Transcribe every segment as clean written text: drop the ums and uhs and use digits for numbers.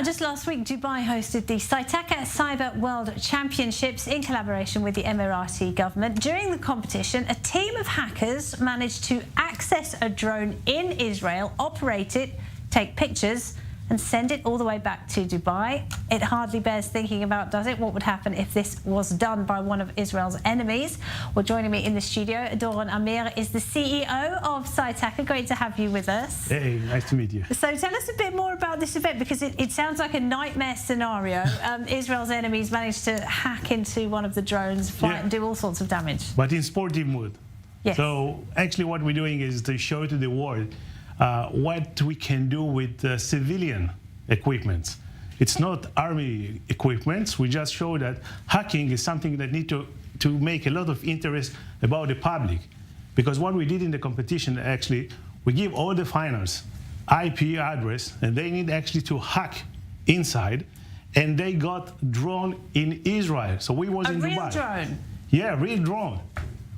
Now, just last week, Dubai hosted the CyTaka Cyber World Championships in collaboration with the Emirati government. During the competition, a team of hackers managed to access a drone in Israel, operate it, take pictures, and send it all the way back to Dubai. It hardly bears thinking about, does it? What would happen if this was done by one of Israel's enemies? Well, joining me in the studio, Doron Amir is the CEO of CyTaka. Great to have you with us. Hey, nice to meet you. So tell us a bit more about this event, because it sounds like a nightmare scenario. Israel's enemies managed to hack into one of the drones, fly it and do all sorts of damage. But in sportive mood. Yes. So actually what we're doing is to show to the world what we can do with civilian equipments. It's not army equipments. We just show that hacking is something that need to make a lot of interest about the public. Because what we did in the competition, actually, we give all the finals IP address, and they need actually to hack inside, and they got drone in Israel. So we was in Dubai. A real drone? Yeah, real drone.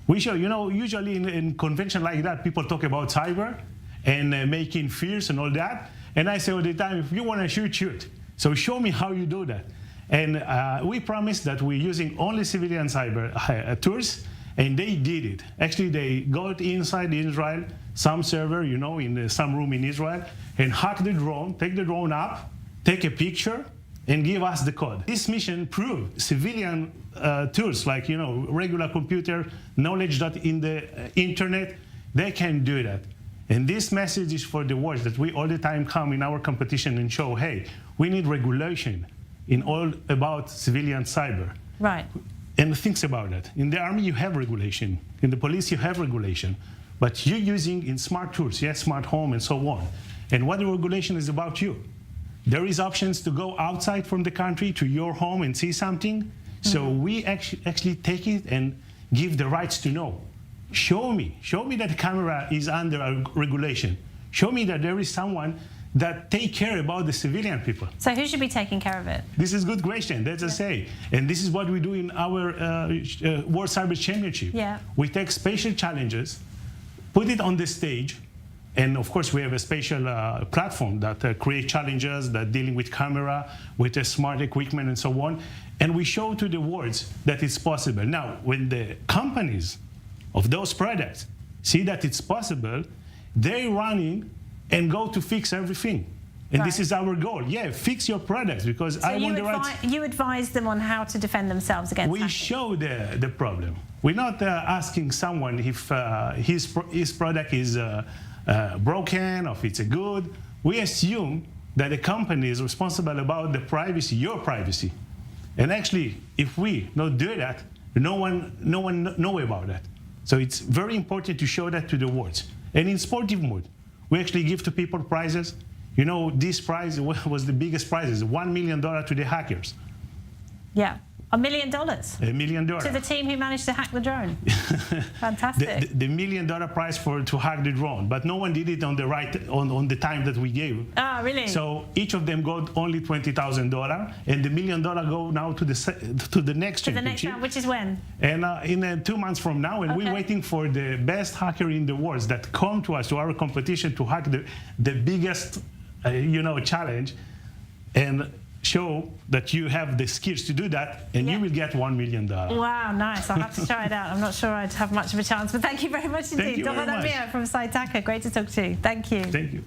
We show, you know, usually in convention like that, people talk about cyber and making fears and all that. And I say all the time, if you want to shoot, shoot. So show me how you do that. And we promised that we're using only civilian cyber tools, and they did it. Actually, they got inside Israel, some server, you know, in some room in Israel, and hack the drone, take the drone up, take a picture, and give us the code. This mission proved civilian tools like, you know, regular computer, knowledge that in the internet, they can do that. And this message is for the world, that we all the time come in our competition and show, hey, we need regulation in all about civilian cyber. Right. And think about that. In the army, you have regulation. In the police, you have regulation. But you're using in smart tools, yes, smart home and so on. And what the regulation is about you. There is options to go outside from the country to your home and see something. So we actually take it and give the rights to know. Show me that the camera is under a regulation. Show me that there is someone that take care about the civilian people. So who should be taking care of it? This is a good question, that's a say. And this is what we do in our World Cyber Championship. Yeah. We take special challenges, put it on the stage, and of course we have a special platform that create challenges that dealing with camera, with smart equipment and so on. And we show to the world that it's possible. Now, when the companies of those products see that it's possible, they're running and go to fix everything. And this is our goal. Yeah, fix your products, because so I want the rights. You advise them on how to defend themselves against We hacking. show the problem. We're not asking someone if his product is broken or if it's good. We assume that the company is responsible about the privacy, your privacy. And actually, if we not do that, no one know about that. So it's very important to show that to the world. And in sportive mode, we actually give to people prizes. You know, this prize was the biggest prizes, $1 million to the hackers. Yeah, $1 million. $1 million. To the team who managed to hack the drone. Fantastic. The $1 million prize to hack the drone, but no one did it on the the time that we gave. Ah, really? So each of them got only $20,000, and the $1 million go now to the next championship. To the next round, which is when? And in 2 months from now, and we're waiting for the best hacker in the world that come to us, to our competition, to hack the biggest, you know, challenge, and show that you have the skills to do that, and you will get $1 million. Wow, nice. I'll have to try it out. I'm not sure I'd have much of a chance, but thank you very much indeed. Thank you very Doron much. Amir from CyTaka. Great to talk to you. Thank you. Thank you.